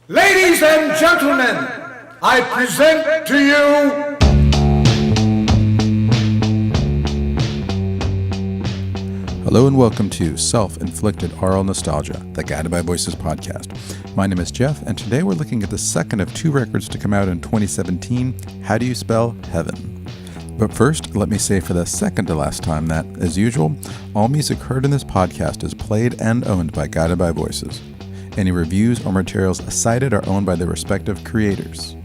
Ladies and gentlemen, I present to you... Hello and welcome to Self-Inflicted Aural Nostalgia, the Guided by Voices podcast. My name is Jeff, and today we're looking at the second of two records to come out in 2017, How Do You Spell Heaven? But first, let me say for the second to last time that, as usual, all music heard in this podcast is played and owned by Guided by Voices. Any reviews or materials cited are owned by their respective creators.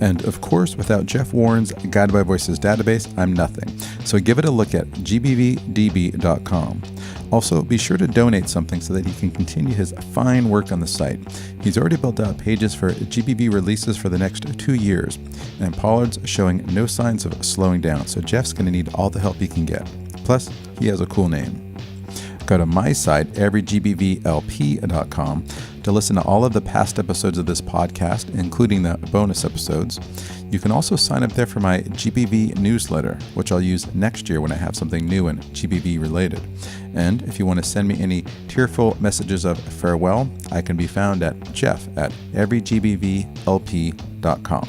And of course, without Jeff Warren's Guided by Voices database, I'm nothing. So give it a look at gbvdb.com. Also, be sure to donate something so that he can continue his fine work on the site. He's already built out pages for GBV releases for the next 2 years, and Pollard's showing no signs of slowing down, so Jeff's going to need all the help he can get. Plus, he has a cool name. Go to my site, everygbvlp.com, to listen to all of the past episodes of this podcast, including the bonus episodes. You can also sign up there for my GBV newsletter, which I'll use next year when I have something new and GBV related. And if you want to send me any tearful messages of farewell, I can be found at jeff@everygbvlp.com.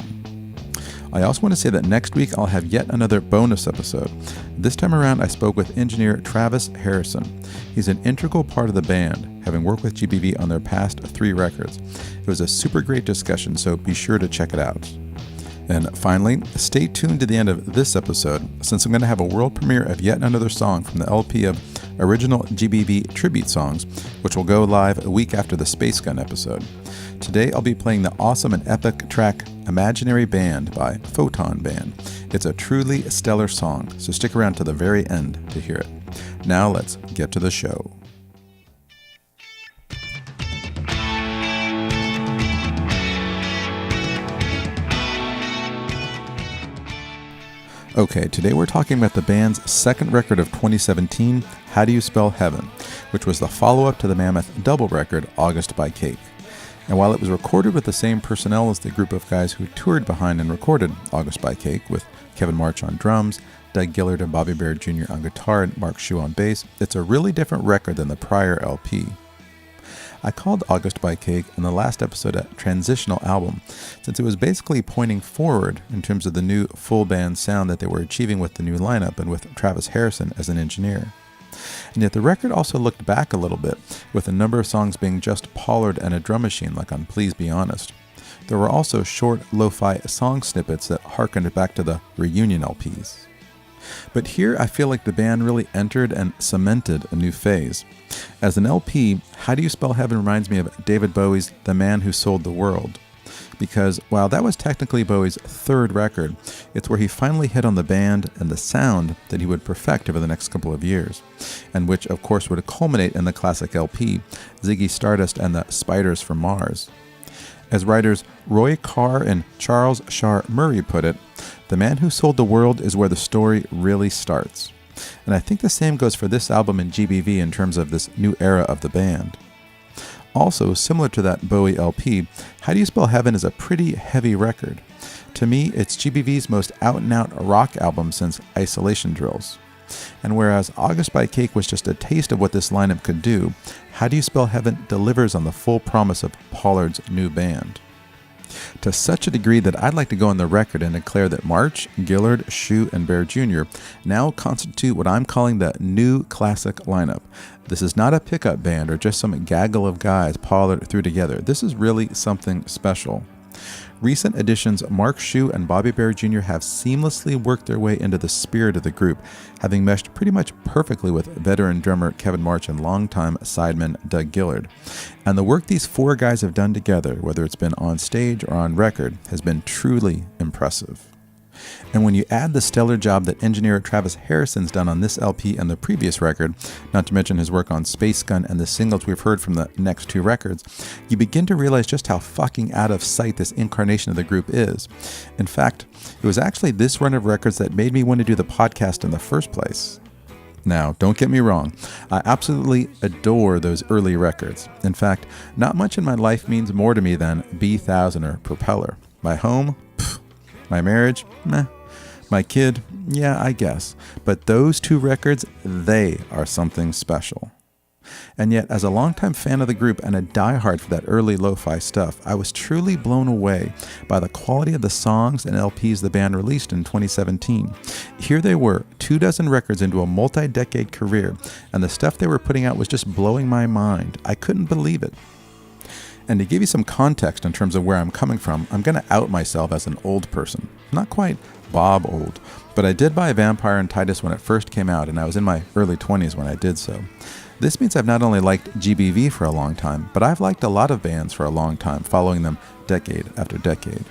I also want to say that next week I'll have yet another bonus episode. This time around I spoke with engineer Travis Harrison. He's an integral part of the band, having worked with GBV on their past 3 records. It was a super great discussion, so be sure to check it out. And finally, stay tuned to the end of this episode, since I'm going to have a world premiere of yet another song from the LP of original GBV tribute songs, which will go live a week after the Space Gun episode. Today I'll be playing the awesome and epic track Imaginary Band by Photon Band. It's a truly stellar song, so stick around to the very end to hear it. Now let's get to the show. Okay, today we're talking about the band's second record of 2017, How Do You Spell Heaven, which was the follow-up to the mammoth double record, August by Cake. And while it was recorded with the same personnel as the group of guys who toured behind and recorded August by Cake, with Kevin March on drums, Doug Gillard and Bobby Bear Jr. on guitar, and Mark Shue on bass, it's a really different record than the prior LP. I called August by Cake in the last episode a transitional album, since it was basically pointing forward in terms of the new full band sound that they were achieving with the new lineup and with Travis Harrison as an engineer. And yet the record also looked back a little bit, with a number of songs being just Pollard and a drum machine like on Please Be Honest. There were also short lo-fi song snippets that harkened back to the reunion LPs. But here I feel like the band really entered and cemented a new phase. As an LP, How Do You Spell Heaven reminds me of David Bowie's The Man Who Sold the World. Because while that was technically Bowie's third record, it's where he finally hit on the band and the sound that he would perfect over the next couple of years, and which of course would culminate in the classic LP, Ziggy Stardust and the Spiders from Mars. As writers Roy Carr and Charles Shar Murray put it, The Man Who Sold the World is where the story really starts. And I think the same goes for this album in GBV in terms of this new era of the band. Also, similar to that Bowie LP, How Do You Spell Heaven is a pretty heavy record. To me, it's GBV's most out-and-out rock album since Isolation Drills. And whereas August by Cake was just a taste of what this lineup could do, How Do You Spell Heaven delivers on the full promise of Pollard's new band. To such a degree that I'd like to go on the record and declare that March, Gillard, Shue, and Bear Jr. now constitute what I'm calling the new classic lineup. This is not a pickup band or just some gaggle of guys Pollard threw together. This is really something special. Recent additions Mark Shue and Bobby Bear Jr. have seamlessly worked their way into the spirit of the group, having meshed pretty much perfectly with veteran drummer Kevin March and longtime sideman Doug Gillard. And the work these 4 guys have done together, whether it's been on stage or on record, has been truly impressive. And when you add the stellar job that engineer Travis Harrison's done on this LP and the previous record, not to mention his work on Space Gun and the singles we've heard from the next 2 records, you begin to realize just how fucking out of sight this incarnation of the group is. In fact, it was actually this run of records that made me want to do the podcast in the first place. Now, don't get me wrong, I absolutely adore those early records. In fact, not much in my life means more to me than B-1000 or Propeller. My home? Pfft. My marriage? Meh. My kid? Yeah, I guess. But those 2 records, they are something special. And yet, as a longtime fan of the group and a diehard for that early lo-fi stuff, I was truly blown away by the quality of the songs and LPs the band released in 2017. Here they were, 24 records into a multi-decade career, and the stuff they were putting out was just blowing my mind. I couldn't believe it. And to give you some context in terms of where I'm coming from, I'm going to out myself as an old person. Not quite Bob old, but I did buy Vampire and Titus when it first came out, and I was in my early 20s when I did so. This means I've not only liked GBV for a long time, but I've liked a lot of bands for a long time, following them decade after decade.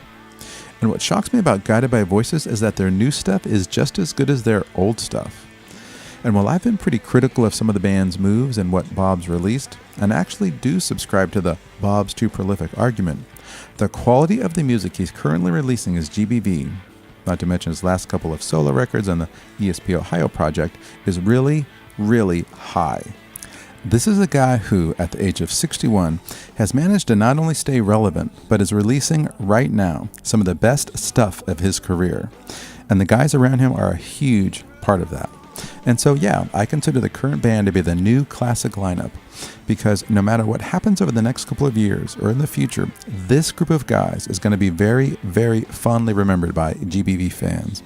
And what shocks me about Guided by Voices is that their new stuff is just as good as their old stuff. And while I've been pretty critical of some of the band's moves and what Bob's released, and actually do subscribe to the Bob's too prolific argument, the quality of the music he's currently releasing as GBV, not to mention his last couple of solo records on the ESP Ohio project, is really, really high. This is a guy who, at the age of 61, has managed to not only stay relevant, but is releasing right now some of the best stuff of his career. And the guys around him are a huge part of that. And so, yeah, I consider the current band to be the new classic lineup, because no matter what happens over the next couple of years or in the future, this group of guys is going to be very, very fondly remembered by GBV fans.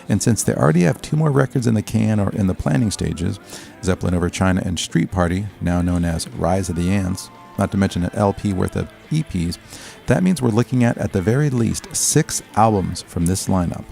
And since they already have 2 more records in the can or in the planning stages, Zeppelin Over China and Street Party, now known as Rise of the Ants, not to mention an LP worth of EPs, that means we're looking at the very least 6 albums from this lineup.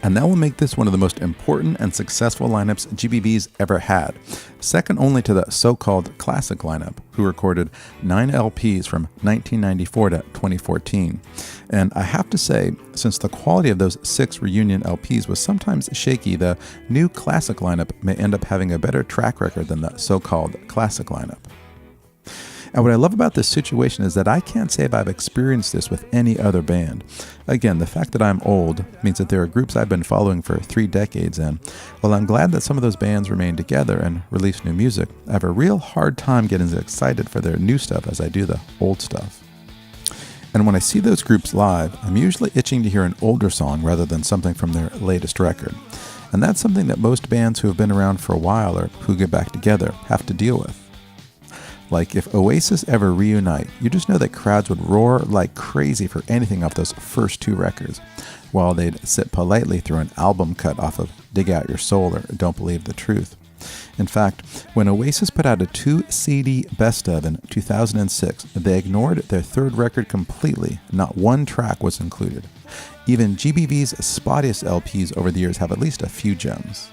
And that will make this one of the most important and successful lineups GBV's ever had, second only to the so-called classic lineup, who recorded 9 LPs from 1994 to 2014. And I have to say, since the quality of those 6 reunion LPs was sometimes shaky, the new classic lineup may end up having a better track record than the so-called classic lineup. And what I love about this situation is that I can't say if I've experienced this with any other band. Again, the fact that I'm old means that there are groups I've been following for 3 decades, and while I'm glad that some of those bands remain together and release new music, I have a real hard time getting as excited for their new stuff as I do the old stuff. And when I see those groups live, I'm usually itching to hear an older song rather than something from their latest record. And that's something that most bands who have been around for a while or who get back together have to deal with. Like, if Oasis ever reunite, you just know that crowds would roar like crazy for anything off those first 2 records, while they'd sit politely through an album cut off of Dig Out Your Soul or Don't Believe the Truth. In fact, when Oasis put out a 2-CD best of in 2006, they ignored their 3rd record completely. Not 1 track was included. Even GBV's spottiest LPs over the years have at least a few gems.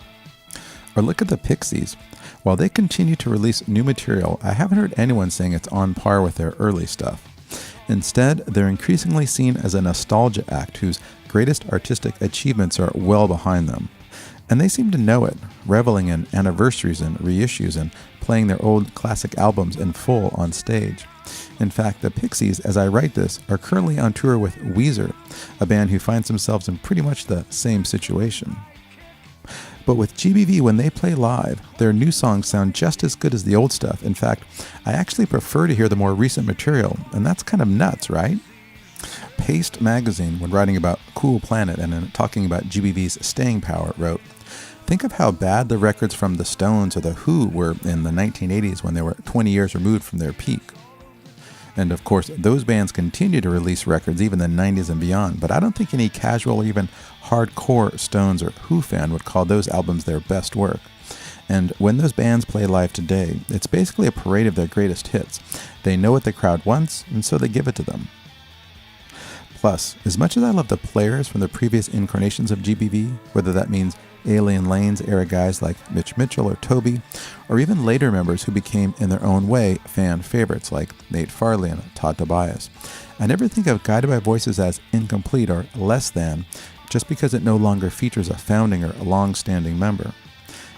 Or look at the Pixies. While they continue to release new material, I haven't heard anyone saying it's on par with their early stuff. Instead, they're increasingly seen as a nostalgia act whose greatest artistic achievements are well behind them. And they seem to know it, reveling in anniversaries and reissues and playing their old classic albums in full on stage. In fact, the Pixies, as I write this, are currently on tour with Weezer, a band who finds themselves in pretty much the same situation. But with GBV, when they play live, their new songs sound just as good as the old stuff. In fact, I actually prefer to hear the more recent material, and that's kind of nuts, right? Paste magazine, when writing about Cool Planet and in talking about GBV's staying power, wrote, "Think of how bad the records from the Stones or the Who were in the 1980s when they were 20 years removed from their peak." And of course, those bands continue to release records even in the 90s and beyond, but I don't think any casual or even hardcore Stones or Who fan would call those albums their best work. And when those bands play live today, it's basically a parade of their greatest hits. They know what the crowd wants, and so they give it to them. Plus, as much as I love the players from the previous incarnations of GBV, whether that means Alien Lane's era guys like Mitch Mitchell or Toby, or even later members who became, in their own way, fan favorites like Nate Farley and Todd Tobias, I never think of Guided by Voices as incomplete or less than, just because it no longer features a founding or a long-standing member.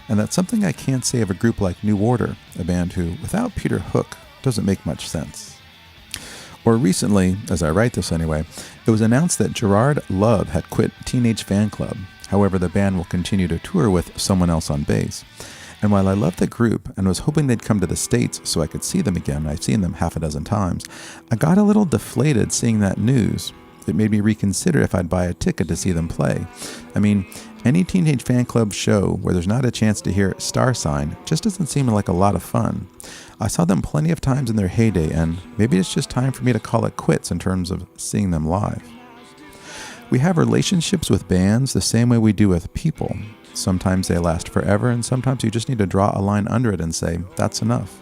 And that's something I can't say of a group like New Order, a band who, without Peter Hook, doesn't make much sense. Or recently, as I write this anyway, it was announced that Gerard Love had quit Teenage Fan Club. However, the band will continue to tour with someone else on bass. And while I love the group and was hoping they'd come to the States so I could see them again, I've seen them half a dozen times, I got a little deflated seeing that news. It made me reconsider if I'd buy a ticket to see them play. I mean, any Teenage Fan Club show where there's not a chance to hear Star Sign just doesn't seem like a lot of fun. I saw them plenty of times in their heyday, and maybe it's just time for me to call it quits in terms of seeing them live. We have relationships with bands the same way we do with people. Sometimes they last forever, and sometimes you just need to draw a line under it and say, that's enough.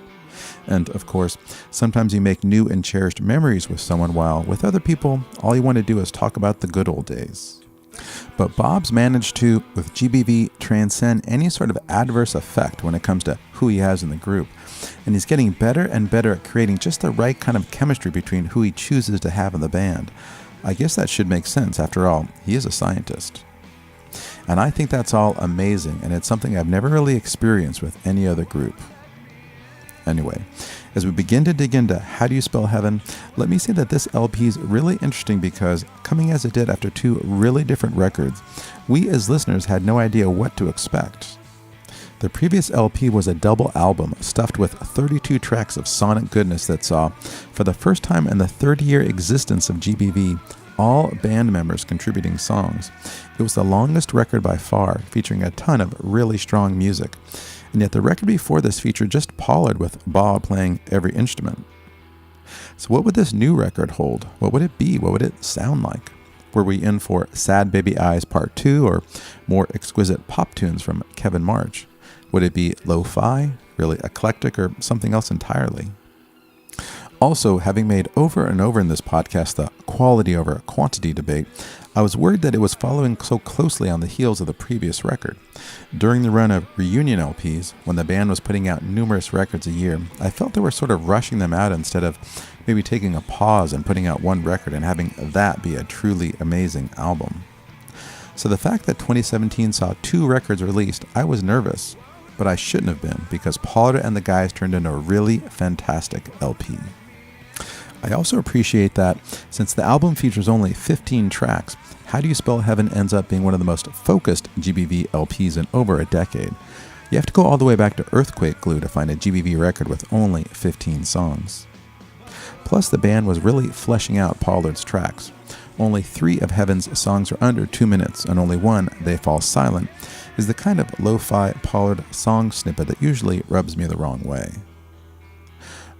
And, of course, sometimes you make new and cherished memories with someone, while with other people, all you want to do is talk about the good old days. But Bob's managed to, with GBV, transcend any sort of adverse effect when it comes to who he has in the group. And he's getting better and better at creating just the right kind of chemistry between who he chooses to have in the band. I guess that should make sense. After all, he is a scientist. And I think that's all amazing, and it's something I've never really experienced with any other group. Anyway, as we begin to dig into How Do You Spell Heaven, let me say that this LP is really interesting because, coming as it did after two really different records, we as listeners had no idea what to expect. The previous LP was a double album stuffed with 32 tracks of sonic goodness that saw, for the first time in the 30-year existence of GBV, all band members contributing songs. It was the longest record by far, featuring a ton of really strong music. And yet the record before this featured just Pollard with Bob playing every instrument. So what would this new record hold? What would it be? What would it sound like? Were we in for Sad Baby Eyes Part 2 or more exquisite pop tunes from Kevin March? Would it be lo-fi, really eclectic, or something else entirely? Also, having made over and over in this podcast the quality over quantity debate, I was worried that it was following so closely on the heels of the previous record. During the run of reunion LPs, when the band was putting out numerous records a year, I felt they were sort of rushing them out instead of maybe taking a pause and putting out one record and having that be a truly amazing album. So the fact that 2017 saw 2 records released, I was nervous, but I shouldn't have been because Pollard and the guys turned into a really fantastic LP. I also appreciate that since the album features only 15 tracks, How Do You Spell Heaven ends up being one of the most focused GBV LPs in over a decade. You have to go all the way back to Earthquake Glue to find a GBV record with only 15 songs. Plus, the band was really fleshing out Pollard's tracks. Only 3 of Heaven's songs are under 2 minutes, and only one, They Fall Silent, is the kind of lo-fi Pollard song snippet that usually rubs me the wrong way.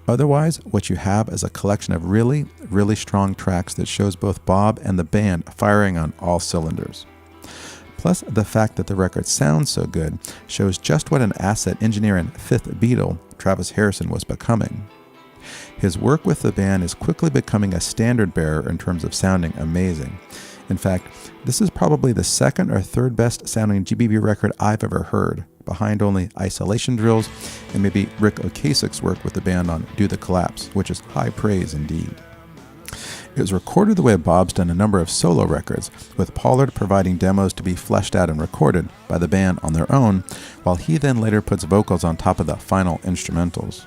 Otherwise, what you have is a collection of really, really strong tracks that shows both Bob and the band firing on all cylinders. Plus, the fact that the record sounds so good shows just what an asset engineer and fifth Beatle, Travis Harrison, was becoming. His work with the band is quickly becoming a standard bearer in terms of sounding amazing. In fact, this is probably the second or third best sounding GBV record I've ever heard, behind only Isolation Drills and maybe Rick Ocasek's work with the band on Do the Collapse, which is high praise indeed. It was recorded the way Bob's done a number of solo records, with Pollard providing demos to be fleshed out and recorded by the band on their own, while he then later puts vocals on top of the final instrumentals.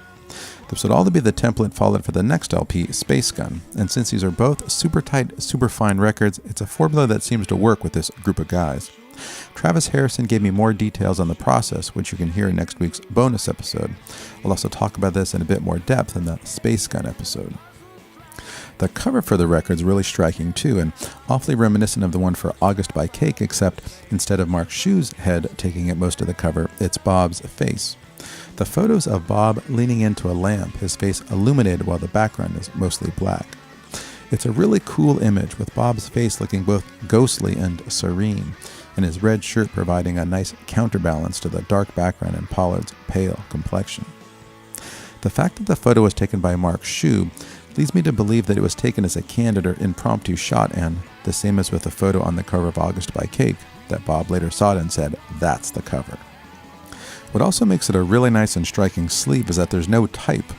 This would all be the template followed for the next LP, Space Gun, and since these are both super tight, super fine records, it's a formula that seems to work with this group of guys. Travis Harrison gave me more details on the process, which you can hear in next week's bonus episode. I'll also talk about this in a bit more depth in the Space Gun episode. The cover for the record is really striking too, and awfully reminiscent of the one for August by Cake, except instead of Mark Schu's head taking up most of the cover, it's Bob's face. The photos of Bob leaning into a lamp, his face illuminated while the background is mostly black. It's a really cool image with Bob's face looking both ghostly and serene, and his red shirt providing a nice counterbalance to the dark background and Pollard's pale complexion. The fact that the photo was taken by Mark Schu leads me to believe that it was taken as a candid or impromptu shot, and the same as with the photo on the cover of August by Cake, that Bob later saw it and said, "That's the cover." What also makes it a really nice and striking sleeve is that there's no type,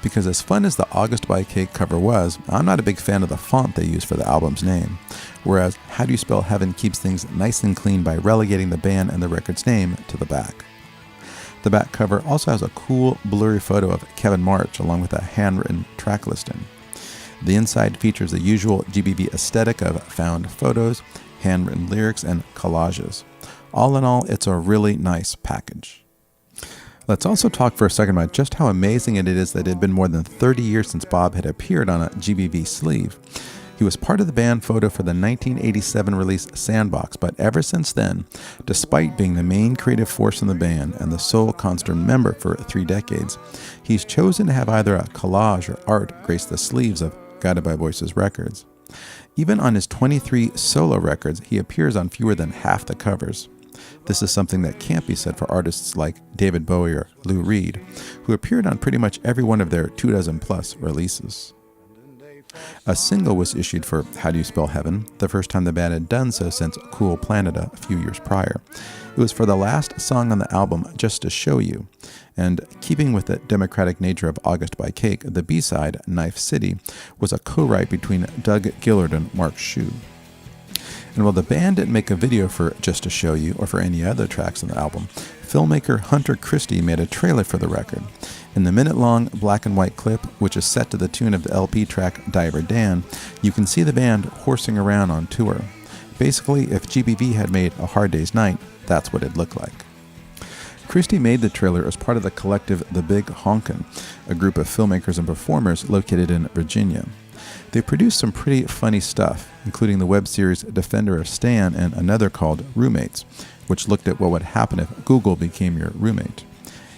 because as fun as the August by Cake cover was, I'm not a big fan of the font they use for the album's name, whereas How Do You Spell Heaven keeps things nice and clean by relegating the band and the record's name to the back. The back cover also has a cool, blurry photo of Kevin March along with a handwritten track listing. The inside features the usual GBV aesthetic of found photos, handwritten lyrics, and collages. All in all, it's a really nice package. Let's also talk for a second about just how amazing it is that it had been more than 30 years since Bob had appeared on a GBV sleeve. He was part of the band photo for the 1987 release Sandbox, but ever since then, despite being the main creative force in the band and the sole constant member for 3 decades, he's chosen to have either a collage or art grace the sleeves of Guided by Voices records. Even on his 23 solo records, he appears on fewer than half the covers. This is something that can't be said for artists like David Bowie or Lou Reed, who appeared on pretty much every one of their 24+ releases. A single was issued for How Do You Spell Heaven, the first time the band had done so since Cool Planet a few years prior. It was for the last song on the album, Just to Show You, and keeping with the democratic nature of August by Cake, the B-side, Knife City, was a co-write between Doug Gillard and Mark Shue. And while the band didn't make a video for Just to Show You or for any other tracks on the album, filmmaker Hunter Christie made a trailer for the record. In the minute-long black and white clip, which is set to the tune of the LP track Diver Dan, you can see the band horsing around on tour. Basically, if GBV had made A Hard Day's Night, that's what it'd look like. Christie made the trailer as part of the collective The Big Honkin', a group of filmmakers and performers located in Virginia. They produced some pretty funny stuff, including the web series Defender of Stan and another called Roommates, which looked at what would happen if Google became your roommate.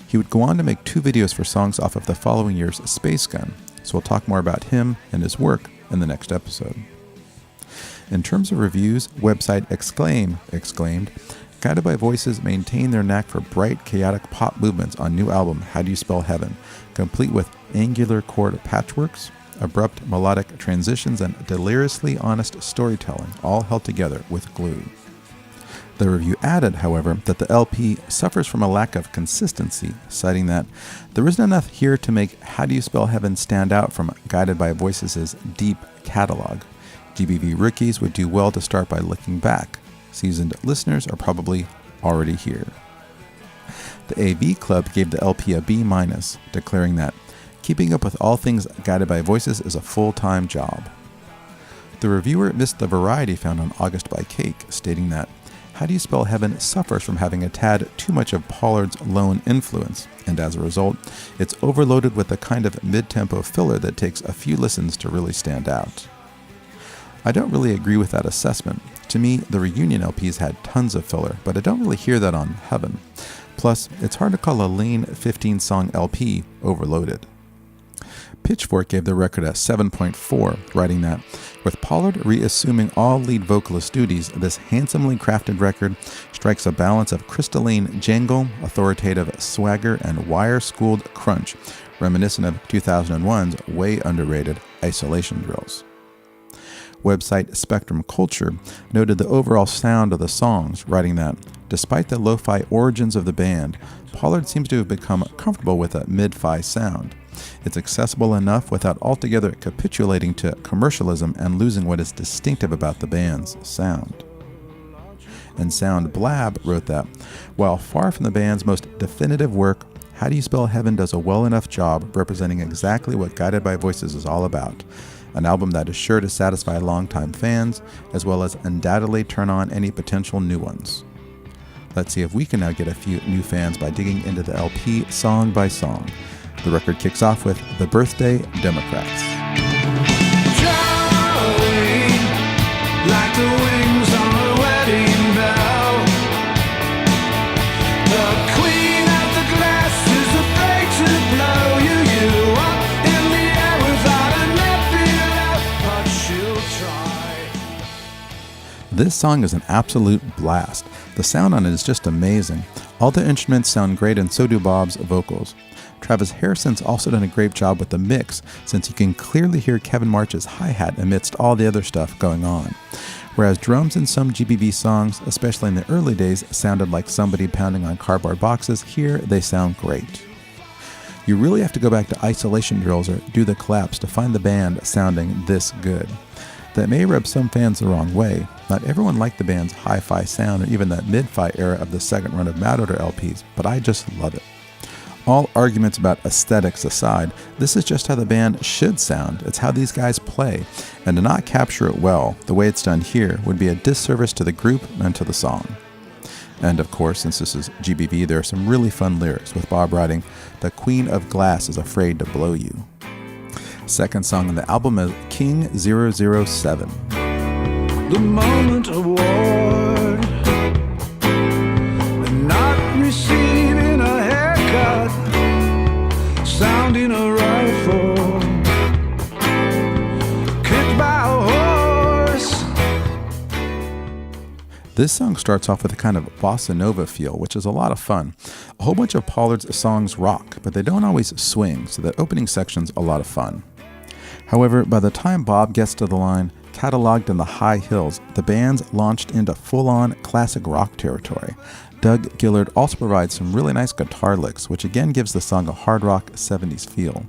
He would go on to make 2 videos for songs off of the following year's Space Gun, so we'll talk more about him and his work in the next episode. In terms of reviews, website Exclaim exclaimed, Guided by Voices maintain their knack for bright, chaotic pop movements on new album How Do You Spell Heaven, complete with angular chord patchworks, abrupt melodic transitions, and deliriously honest storytelling, all held together with glue. The review added, however, that the LP suffers from a lack of consistency, citing that there isn't enough here to make How Do You Spell Heaven stand out from Guided by Voices' deep catalog. GBV rookies would do well to start by looking back. Seasoned listeners are probably already here. The AV Club gave the LP a B-, declaring that keeping up with all things Guided by Voices is a full-time job. The reviewer missed the variety found on August by Cake, stating that How Do You Spell Heaven suffers from having a tad too much of Pollard's lone influence, and as a result, it's overloaded with the kind of mid-tempo filler that takes a few listens to really stand out. I don't really agree with that assessment. To me, the reunion LPs had tons of filler, but I don't really hear that on Heaven. Plus, it's hard to call a lean 15-song LP overloaded. Pitchfork gave the record a 7.4, writing that, with Pollard reassuming all lead vocalist duties, this handsomely crafted record strikes a balance of crystalline jangle, authoritative swagger, and wire-schooled crunch, reminiscent of 2001's way underrated Isolation Drills. Website Spectrum Culture noted the overall sound of the songs, writing that, despite the lo-fi origins of the band, Pollard seems to have become comfortable with a mid-fi sound. It's accessible enough without altogether capitulating to commercialism and losing what is distinctive about the band's sound. And Sound Blab wrote that, while far from the band's most definitive work, How Do You Spell Heaven does a well enough job representing exactly what Guided by Voices is all about. An album that is sure to satisfy longtime fans, as well as undoubtedly turn on any potential new ones. Let's see if we can now get a few new fans by digging into the LP song by song. The record kicks off with The Birthday Democrats. Jolly, like the wings on a wedding bell. The queen of the glass is afraid to blow you up in the air without a nebula, but she'll try. This song is an absolute blast. The sound on it is just amazing. All the instruments sound great, and so do Bob's vocals. Travis Harrison's also done a great job with the mix, since you can clearly hear Kevin March's hi-hat amidst all the other stuff going on. Whereas drums in some GBV songs, especially in the early days, sounded like somebody pounding on cardboard boxes, here they sound great. You really have to go back to Isolation Drills or Do the Collapse to find the band sounding this good. That may rub some fans the wrong way. Not everyone liked the band's hi-fi sound or even that mid-fi era of the second run of Matorder LPs, but I just love it. All arguments about aesthetics aside, this is just how the band should sound. It's how these guys play, and to not capture it well, the way it's done here, would be a disservice to the group and to the song. And of course, since this is GBV, there are some really fun lyrics, with Bob writing, "The Queen of Glass is afraid to blow you." Second song on the album is King 007. The moment award and not receiving a haircut, sounding a rifle, kicked by a horse. This song starts off with a kind of bossa nova feel, which is a lot of fun. A whole bunch of Pollard's songs rock, but they don't always swing, so the opening section's a lot of fun. However, by the time Bob gets to the line, cataloged in the high hills, the band's launched into full-on classic rock territory. Doug Gillard also provides some really nice guitar licks, which again gives the song a hard rock 70s feel.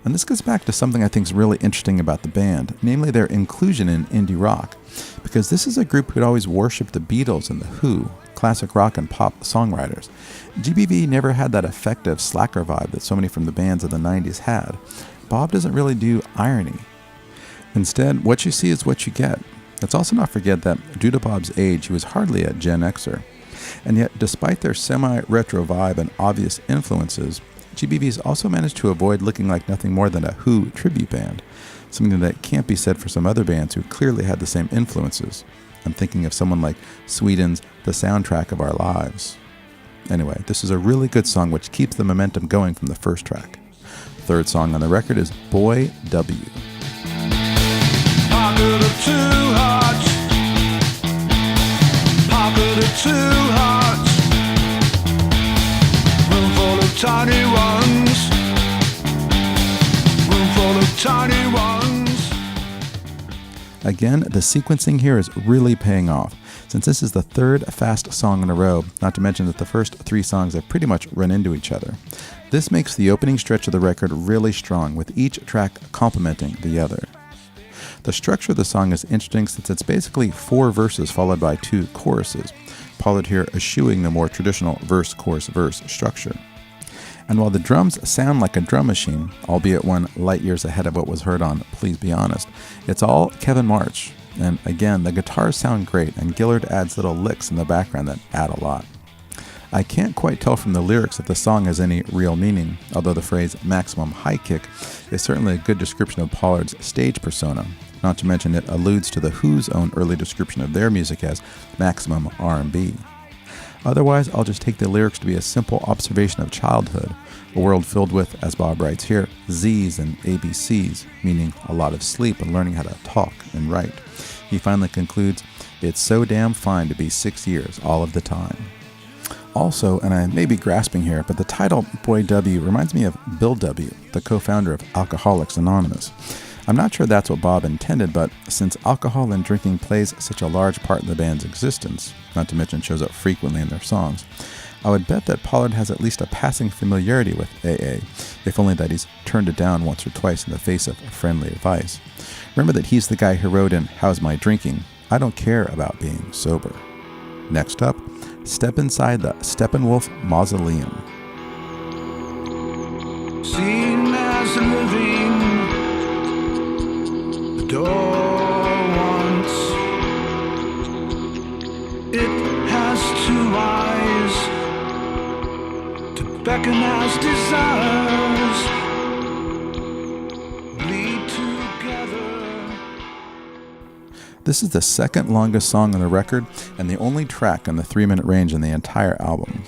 And this gets back to something I think is really interesting about the band, namely their inclusion in indie rock, because this is a group who'd always worshipped the Beatles and the Who, classic rock and pop songwriters. GBV never had that effective slacker vibe that so many from the bands of the 90s had. Bob doesn't really do irony. Instead, what you see is what you get. Let's also not forget that due to Bob's age, he was hardly a Gen Xer. And yet, despite their semi-retro vibe and obvious influences, GBV's also managed to avoid looking like nothing more than a Who tribute band, something that can't be said for some other bands who clearly had the same influences. I'm thinking of someone like Sweden's The Soundtrack of Our Lives. Anyway, this is a really good song which keeps the momentum going from the first track. Third song on the record is Boy W. Pocket of two hearts, pocket of two hearts, room full of tiny ones, room full of tiny ones. Again, the sequencing here is really paying off, since this is the third fast song in a row, not to mention that the first three songs have pretty much run into each other. This makes the opening stretch of the record really strong, with each track complementing the other. The structure of the song is interesting since it's basically 4 verses followed by 2 choruses, Pollard here eschewing the more traditional verse-chorus-verse structure. And while the drums sound like a drum machine, albeit one light years ahead of what was heard on Please Be Honest, it's all Kevin March. And again, the guitars sound great, and Gillard adds little licks in the background that add a lot. I can't quite tell from the lyrics if the song has any real meaning, although the phrase maximum high kick is certainly a good description of Pollard's stage persona, not to mention it alludes to the Who's own early description of their music as maximum R&B. Otherwise, I'll just take the lyrics to be a simple observation of childhood, a world filled with, as Bob writes here, Z's and ABCs, meaning a lot of sleep and learning how to talk and write. He finally concludes, "It's so damn fine to be 6 years all of the time." Also, and I may be grasping here, but the title Boy W reminds me of Bill W., the co-founder of Alcoholics Anonymous. I'm not sure that's what Bob intended, but since alcohol and drinking plays such a large part in the band's existence, not to mention shows up frequently in their songs, I would bet that Pollard has at least a passing familiarity with AA, if only that he's turned it down once or twice in the face of friendly advice. Remember that he's the guy who wrote in How's My Drinking? I don't care about being sober. Next up, step inside the Steppenwolf Mausoleum. Seen as a living, the door once. It has 2 eyes to beckon as desires bleed together. This is the second longest song on the record and the only track in the 3-minute range in the entire album.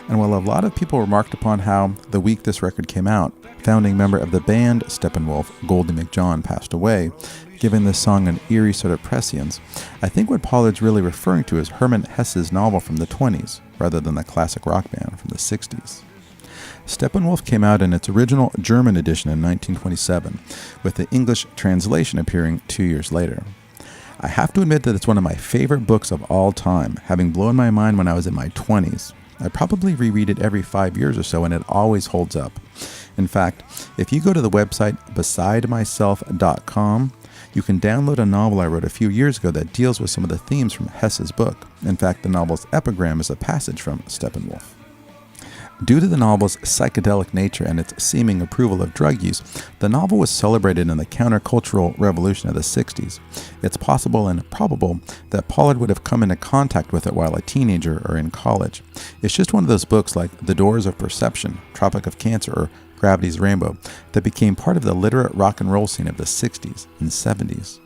And while a lot of people remarked upon how, the week this record came out, founding member of the band Steppenwolf, Goldie McJohn, passed away, giving this song an eerie sort of prescience, I think what Pollard's really referring to is Hermann Hesse's novel from the 20s, rather than the classic rock band from the 60s. Steppenwolf came out in its original German edition in 1927, with the English translation appearing 2 years later. I have to admit that it's one of my favorite books of all time, having blown my mind when I was in my 20s. I probably reread it every 5 years or so, and it always holds up. In fact, if you go to the website besidemyself.com, you can download a novel I wrote a few years ago that deals with some of the themes from Hesse's book. In fact, the novel's epigram is a passage from Steppenwolf. Due to the novel's psychedelic nature and its seeming approval of drug use, the novel was celebrated in the countercultural revolution of the 60s. It's possible and probable that Pollard would have come into contact with it while a teenager or in college. It's just one of those books like The Doors of Perception, Tropic of Cancer, or Gravity's Rainbow, that became part of the literate rock and roll scene of the 60s and 70s.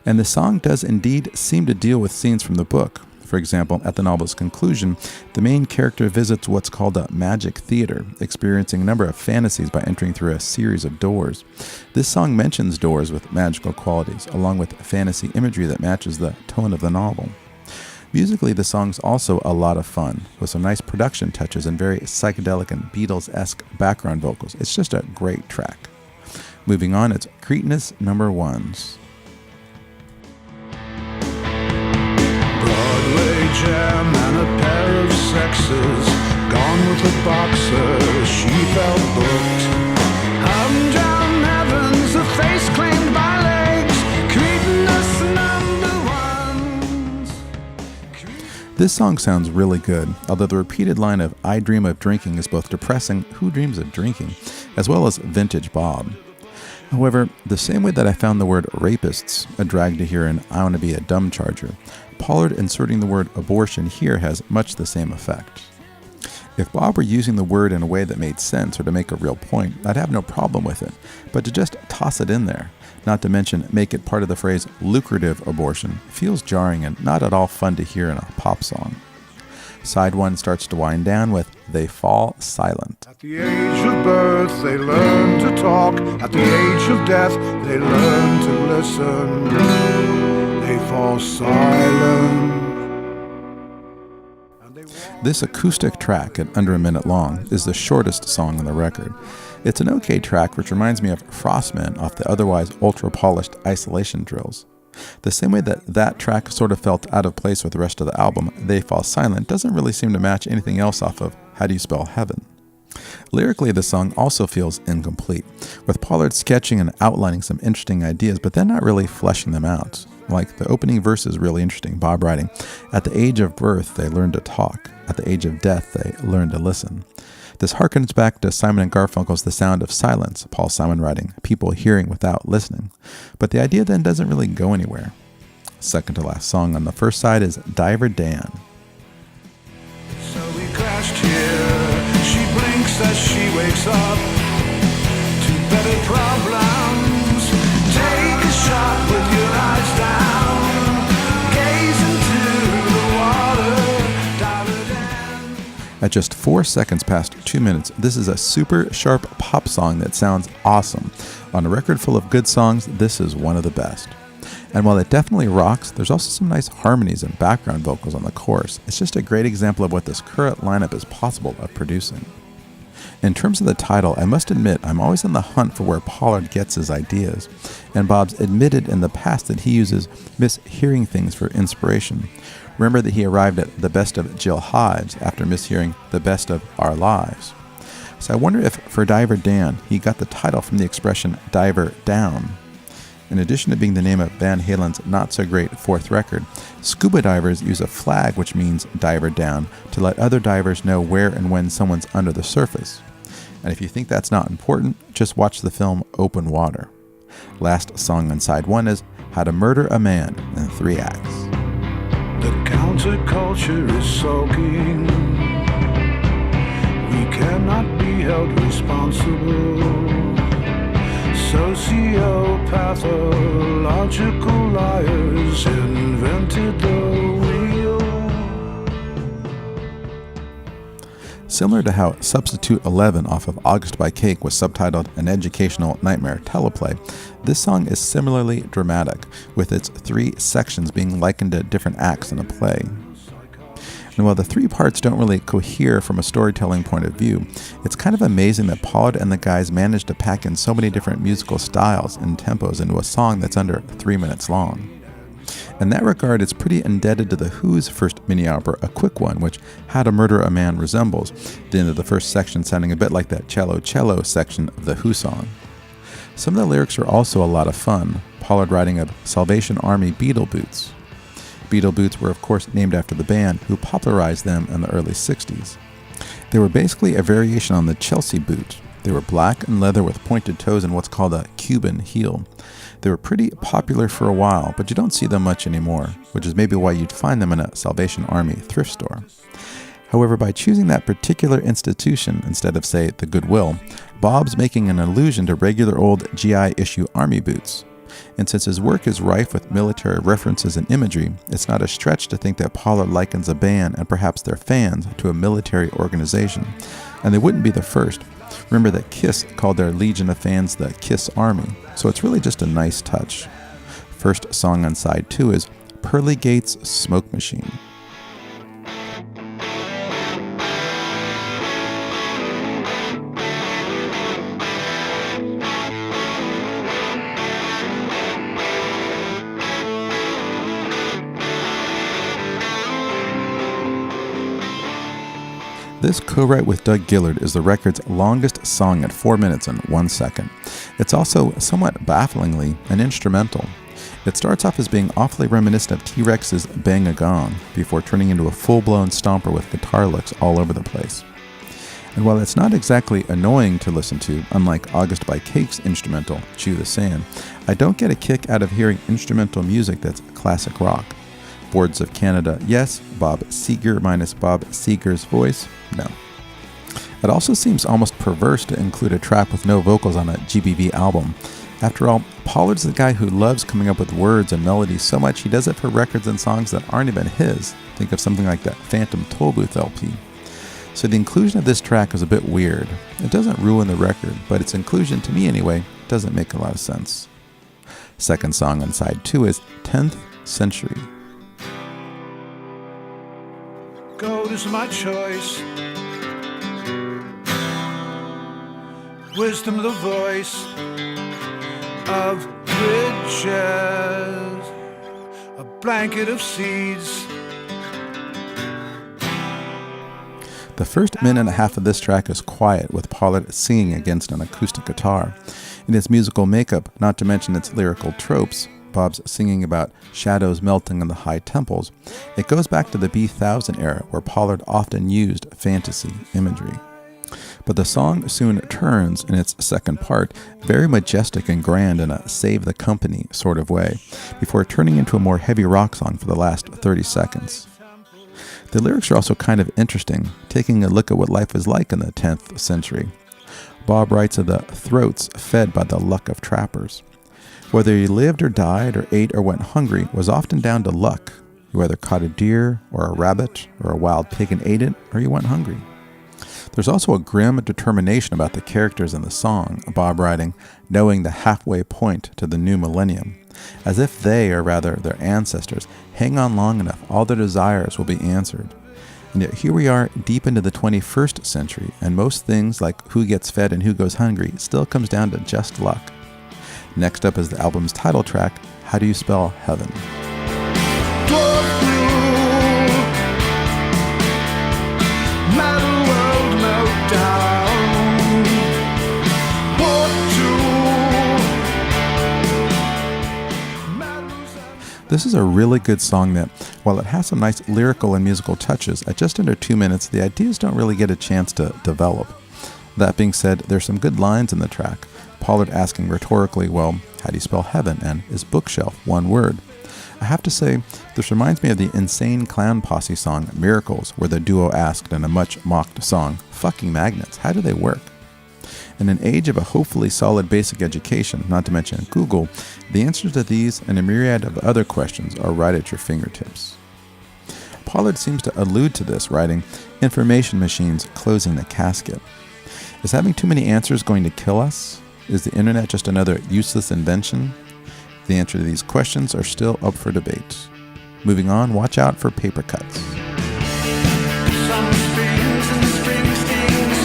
And the song does indeed seem to deal with scenes from the book. For example, at the novel's conclusion, the main character visits what's called a magic theater, experiencing a number of fantasies by entering through a series of doors. This song mentions doors with magical qualities, along with fantasy imagery that matches the tone of the novel. Musically, the song's also a lot of fun, with some nice production touches and very psychedelic and Beatles-esque background vocals. It's just a great track. Moving on, it's Cretinous Number Ones. Jam and a pair of sexes, gone with a boxer, she felt booked. Up down heavens, a face claimed by legs, Cretinous number ones. This song sounds really good, although the repeated line of "I dream of drinking" is both depressing, who dreams of drinking, as well as vintage Bob. However, the same way that I found the word rapists a drag to hear in I Want to Be a Dumb Charger, Pollard inserting the word abortion here has much the same effect. If Bob were using the word in a way that made sense or to make a real point, I'd have no problem with it, but to just toss it in there, not to mention make it part of the phrase lucrative abortion, feels jarring and not at all fun to hear in a pop song. Side 1 starts to wind down with They Fall Silent. At the age of birth, they learn to talk. At the age of death, they learn to listen. They fall silent. This acoustic track, at under a minute long, is the shortest song on the record. It's an okay track which reminds me of Frostman off the otherwise ultra-polished Isolation drills. The same way that track sort of felt out of place with the rest of the album, They Fall Silent doesn't really seem to match anything else off of How Do You Spell Heaven. Lyrically, the song also feels incomplete, with Pollard sketching and outlining some interesting ideas, but then not really fleshing them out. Like, the opening verse is really interesting, Bob writing, "At the age of birth, they learn to talk. At the age of death, they learn to listen." This harkens back to Simon and Garfunkel's The Sound of Silence, Paul Simon writing, "People hearing without listening." But the idea then doesn't really go anywhere. Second to last song on the first side is Diver Dan. So we crashed here. She blinks as she wakes up to better problems. Take a shot with your eyes down. Gaze into the water. Diver Dan. At just 4 seconds past 2 minutes, this is a super sharp pop song that sounds awesome. On a record full of good songs, this is one of the best. And while it definitely rocks, there's also some nice harmonies and background vocals on the chorus. It's just a great example of what this current lineup is possible of producing. In terms of the title, I must admit I'm always on the hunt for where Pollard gets his ideas, and Bob's admitted in the past that he uses mishearing things for inspiration. Remember that he arrived at the best of Jill Hives after mishearing the best of Our Lives. So I wonder if for Diver Dan, he got the title from the expression diver down. In addition to being the name of Van Halen's not-so-great fourth record, scuba divers use a flag which means diver down to let other divers know where and when someone's under the surface. And if you think that's not important, just watch the film Open Water. Last song on side 1 is How to Murder a Man in 3 acts. The counterculture is soaking. We cannot be held responsible. Sociopathological liars invented the wheel. Similar to how Substitute 11 off of August by Cake was subtitled An Educational Nightmare Teleplay, this song is similarly dramatic, with its 3 sections being likened to different acts in a play. And while the 3 parts don't really cohere from a storytelling point of view, it's kind of amazing that Pollard and the guys managed to pack in so many different musical styles and tempos into a song that's under 3 minutes long. In that regard, it's pretty indebted to The Who's first mini-opera, A Quick One, which How to Murder a Man resembles, the end of the first section sounding a bit like that cello section of the Who song. Some of the lyrics are also a lot of fun, Pollard writing of Salvation Army Beetle Boots. Beetle boots were of course named after the band, who popularized them in the early 60s. They were basically a variation on the Chelsea boot. They were black and leather with pointed toes and what's called a Cuban heel. They were pretty popular for a while, but you don't see them much anymore, which is maybe why you'd find them in a Salvation Army thrift store. However, by choosing that particular institution instead of, say, the Goodwill, Bob's making an allusion to regular old GI issue army boots. And since his work is rife with military references and imagery, it's not a stretch to think that Pollard likens a band and perhaps their fans to a military organization. And they wouldn't be the first. Remember that Kiss called their legion of fans the Kiss Army, so it's really just a nice touch. First song on side 2 is Pearly Gates' Smoke Machine. This co-write with Doug Gillard is the record's longest song at 4 minutes and 1 second. It's also, somewhat bafflingly, an instrumental. It starts off as being awfully reminiscent of T-Rex's Bang a Gong, before turning into a full-blown stomper with guitar licks all over the place. And while it's not exactly annoying to listen to, unlike August by Cake's instrumental, Chew the Sand, I don't get a kick out of hearing instrumental music that's classic rock. Boards of Canada, yes. Bob Seger minus Bob Seger's voice, no. It also seems almost perverse to include a track with no vocals on a GBV album. After all, Pollard's the guy who loves coming up with words and melodies so much he does it for records and songs that aren't even his. Think of something like that Phantom Tollbooth LP. So the inclusion of this track is a bit weird. It doesn't ruin the record, but its inclusion, to me anyway, doesn't make a lot of sense. Second song on side 2 is 10th Century. Gold is my choice. Wisdom the voice of riches. A blanket of seeds. The first minute and a half of this track is quiet, with Pollard singing against an acoustic guitar. In its musical makeup, not to mention its lyrical tropes, Bob's singing about shadows melting in the high temples, it goes back to the B-1000 era where Pollard often used fantasy imagery. But the song soon turns in its second part, very majestic and grand in a save the company sort of way, before turning into a more heavy rock song for the last 30 seconds. The lyrics are also kind of interesting, taking a look at what life was like in the 10th century. Bob writes of the throats fed by the luck of trappers. Whether you lived or died or ate or went hungry was often down to luck. You either caught a deer or a rabbit or a wild pig and ate it, or you went hungry. There's also a grim determination about the characters in the song, Bob writing, knowing the halfway point to the new millennium. As if they, or rather their ancestors, hang on long enough, all their desires will be answered. And yet here we are deep into the 21st century, and most things like who gets fed and who goes hungry still comes down to just luck. Next up is the album's title track, How Do You Spell Heaven? This is a really good song that, while it has some nice lyrical and musical touches, at just under 2 minutes, the ideas don't really get a chance to develop. That being said, there's some good lines in the track. Pollard asking rhetorically, well, how do you spell heaven? And is bookshelf one word? I have to say, this reminds me of the Insane Clown Posse song, Miracles, where the duo asked in a much mocked song, fucking magnets, how do they work? In an age of a hopefully solid basic education, not to mention Google, the answers to these and a myriad of other questions are right at your fingertips. Pollard seems to allude to this, writing, information machines closing the casket. Is having too many answers going to kill us? Is the internet just another useless invention? The answer to these questions are still up for debate. Moving on, watch out for paper cuts. Some springs and Springsteen's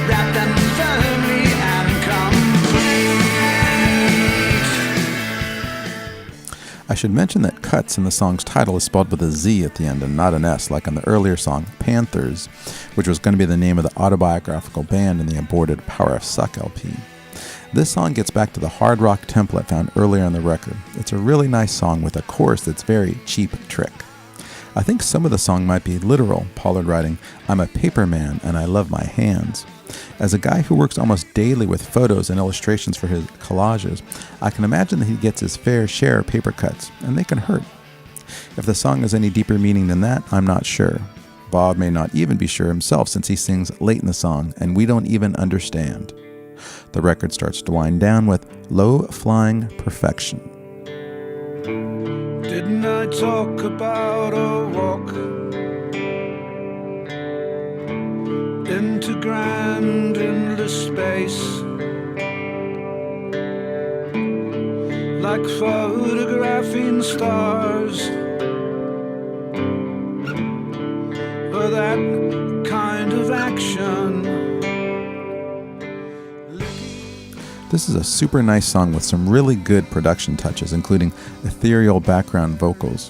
wrap them firmly and complete. I should mention that cuts in the song's title is spelled with a Z at the end and not an S, like on the earlier song, Panthers, which was going to be the name of the autobiographical band in the aborted Power of Suck LP. This song gets back to the hard rock template found earlier on the record. It's a really nice song with a chorus that's very cheap trick. I think some of the song might be literal, Pollard writing, I'm a paper man and I love my hands. As a guy who works almost daily with photos and illustrations for his collages, I can imagine that he gets his fair share of paper cuts, and they can hurt. If the song has any deeper meaning than that, I'm not sure. Bob may not even be sure himself since he sings late in the song and we don't even understand. The record starts to wind down with Low-Flying Perfection. Didn't I talk about a walk into grand endless space, like photographing stars, for that kind of action? This is a super nice song with some really good production touches, including ethereal background vocals.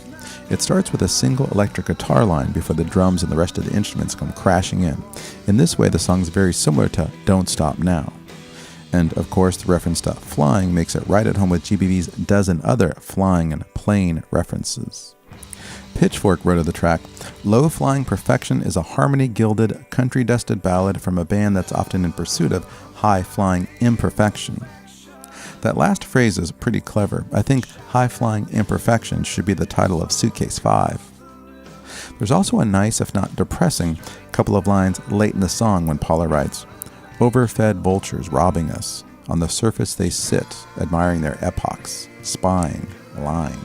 It starts with a single electric guitar line before the drums and the rest of the instruments come crashing in. In this way, the song is very similar to Don't Stop Now. And of course, the reference to flying makes it right at home with GBV's dozen other flying and plane references. Pitchfork wrote of the track, Low-Flying Perfection is a harmony-gilded, country-dusted ballad from a band that's often in pursuit of high-flying imperfection. That last phrase is pretty clever. I think high-flying imperfection should be the title of Suitcase 5. There's also a nice, if not depressing, couple of lines late in the song when Paula writes, Overfed vultures robbing us. On the surface they sit, admiring their epochs, spying, lying.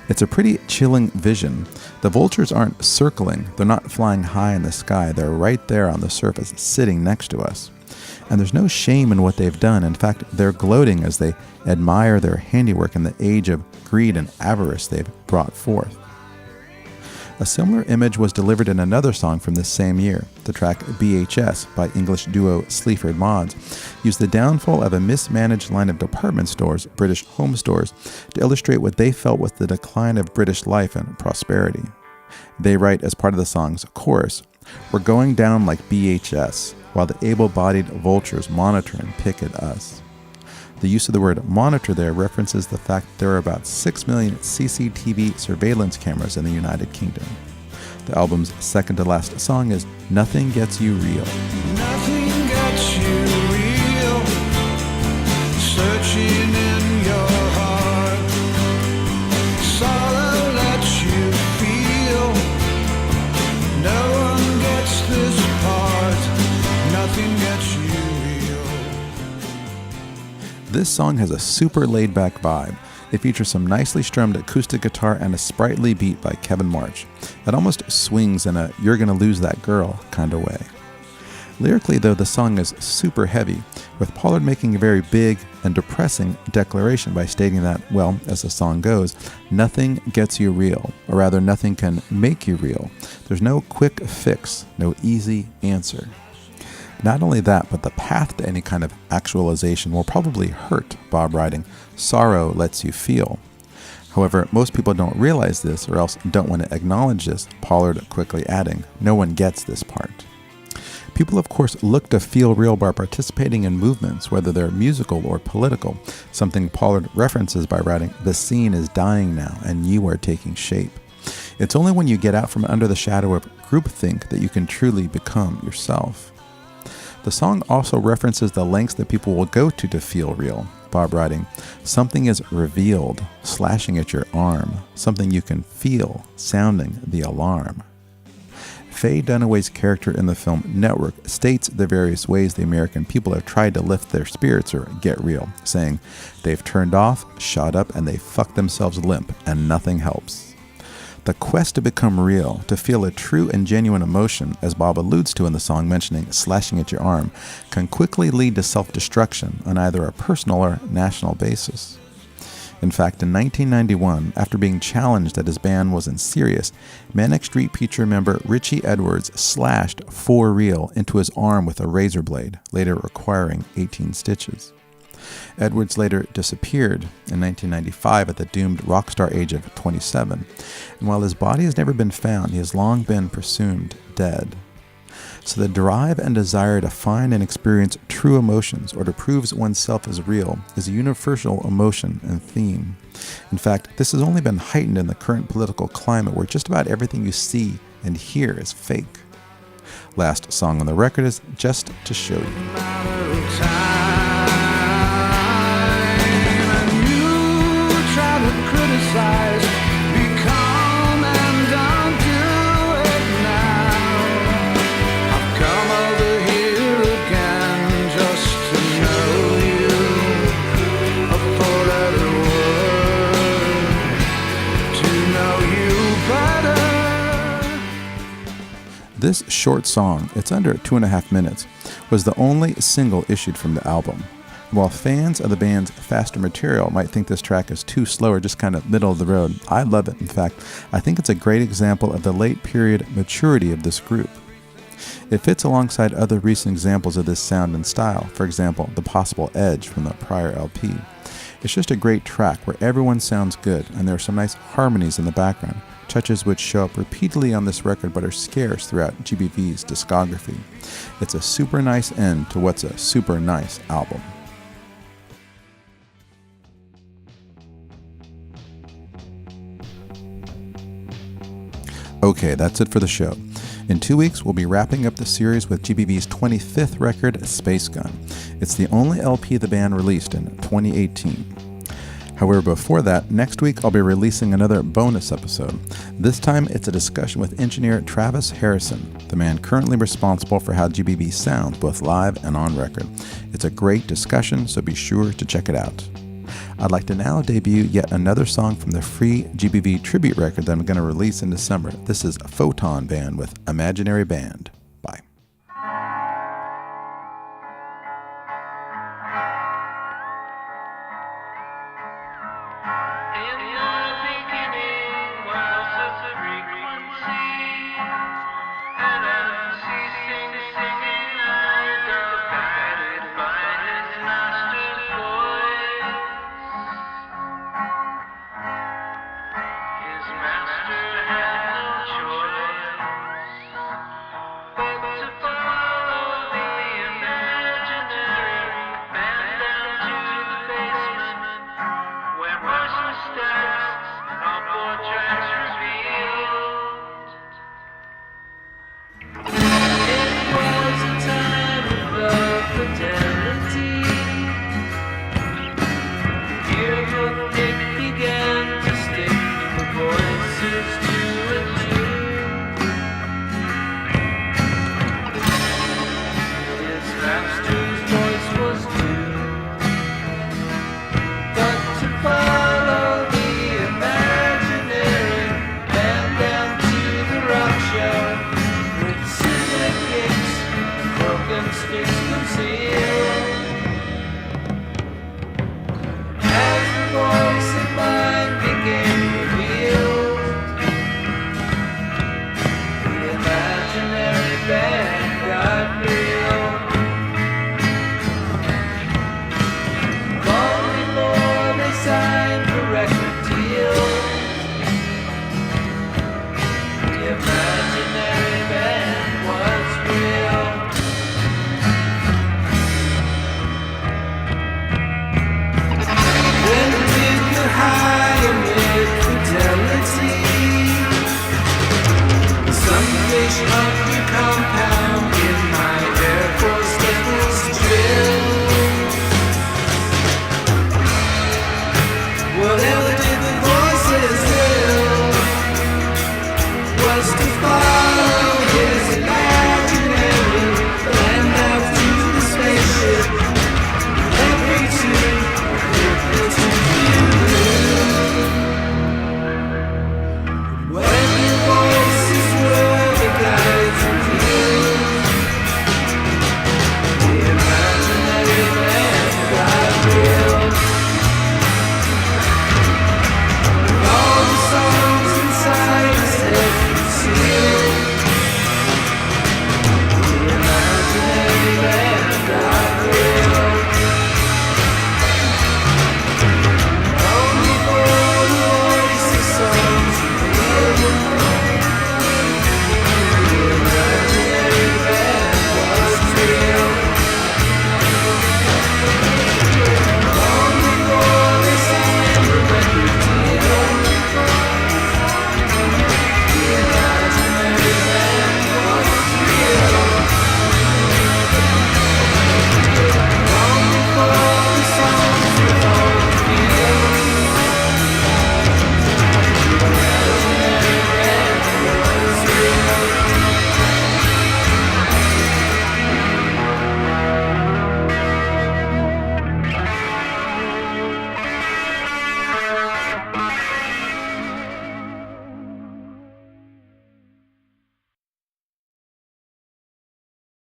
It's a pretty chilling vision. The vultures aren't circling, they're not flying high in the sky, they're right there on the surface, sitting next to us. And there's no shame in what they've done. In fact, they're gloating as they admire their handiwork in the age of greed and avarice they've brought forth. A similar image was delivered in another song from this same year. The track BHS by English duo Sleaford Mods used the downfall of a mismanaged line of department stores, British home stores, to illustrate what they felt was the decline of British life and prosperity. They write as part of the song's chorus, We're going down like BHS, while the able-bodied vultures monitor and pick at us. The use of the word monitor there references the fact that there are about 6 million CCTV surveillance cameras in the United Kingdom. The album's second-to-last song is Nothing Gets You Real. Nothing gets you real, searching in your heart. Sorrow lets you feel, no one gets this part. Nothing gets you real. This song has a super laid-back vibe. It features some nicely strummed acoustic guitar and a sprightly beat by Kevin March. It almost swings in a you're gonna lose that girl kind of way. Lyrically, though, the song is super heavy, with Pollard making a very big and depressing declaration by stating that, well, as the song goes, nothing gets you real, or rather nothing can make you real. There's no quick fix, no easy answer. Not only that, but the path to any kind of actualization will probably hurt, Bob writing, sorrow lets you feel. However, most people don't realize this or else don't want to acknowledge this, Pollard quickly adding, no one gets this part. People, of course, look to feel real by participating in movements, whether they're musical or political, something Pollard references by writing, the scene is dying now and you are taking shape. It's only when you get out from under the shadow of groupthink that you can truly become yourself. The song also references the lengths that people will go to feel real. Bob writing, something is revealed, slashing at your arm, something you can feel, sounding the alarm. Faye Dunaway's character in the film Network states the various ways the American people have tried to lift their spirits or get real, saying, they've turned off, shot up, and they fucked themselves limp, and nothing helps. The quest to become real, to feel a true and genuine emotion, as Bob alludes to in the song mentioning slashing at your arm, can quickly lead to self-destruction on either a personal or national basis. In fact, in 1991, after being challenged that his band wasn't serious, Manic Street Preacher member Richie Edwards slashed for real into his arm with a razor blade, later requiring 18 stitches. Edwards later disappeared in 1995 at the doomed rock star age of 27, and while his body has never been found, he has long been presumed dead. So the drive and desire to find and experience true emotions or to prove oneself is real is a universal emotion and theme. In fact, this has only been heightened in the current political climate where just about everything you see and hear is fake. Last song on the record is Just to Show You. Criticize because This short song, it's under 2.5 minutes, was the only single issued from the album. While fans of the band's faster material might think this track is too slow or just kind of middle of the road, I love it. In fact, I think it's a great example of the late period maturity of this group. It fits alongside other recent examples of this sound and style, for example, The Possible Edge from the prior LP. It's just a great track where everyone sounds good and there are some nice harmonies in the background, touches which show up repeatedly on this record but are scarce throughout GBV's discography. It's a super nice end to what's a super nice album. Okay, that's it for the show. In 2 weeks, we'll be wrapping up the series with GBV's 25th record, Space Gun. It's the only LP the band released in 2018. However, before that, next week I'll be releasing another bonus episode. This time, it's a discussion with engineer Travis Harrison, the man currently responsible for how GBV sounds both live and on record. It's a great discussion, so be sure to check it out. I'd like to now debut yet another song from the free GBV tribute record that I'm going to release in December. This is Photon Band with Imaginary Band.